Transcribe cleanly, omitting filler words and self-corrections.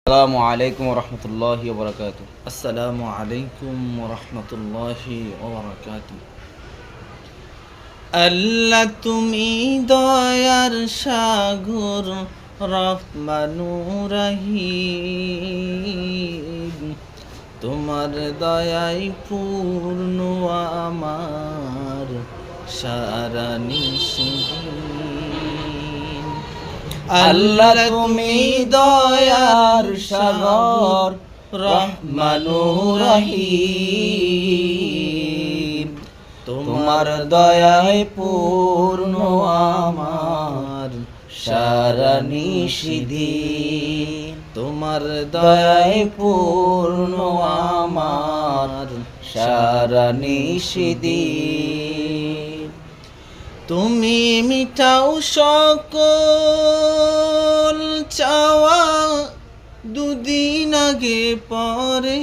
আসসালামু আলাইকুম রহমতুল্লাহি ওবরাকাতু। আসসালামু আলাইকুম রহমতুল্লাহি ওবারাকাতুহু। আল্লাহ তুমি দয়ার সাগর, রহমানুর রহিম। তোমার দয়ায় পূর্ণ আমার সারা নিশিদিন। আল্লাহ তুমি দয়ার সাগর, রহমানুর রহিম। তোমার দয়ায় পূর্ণ আমার সারা নিশিদিন। তোমার দয়ায় পূর্ণ আমার সারা নিশিদিন। তুমি মিটাও সকল চাওয়া, দুদিন আগে পরে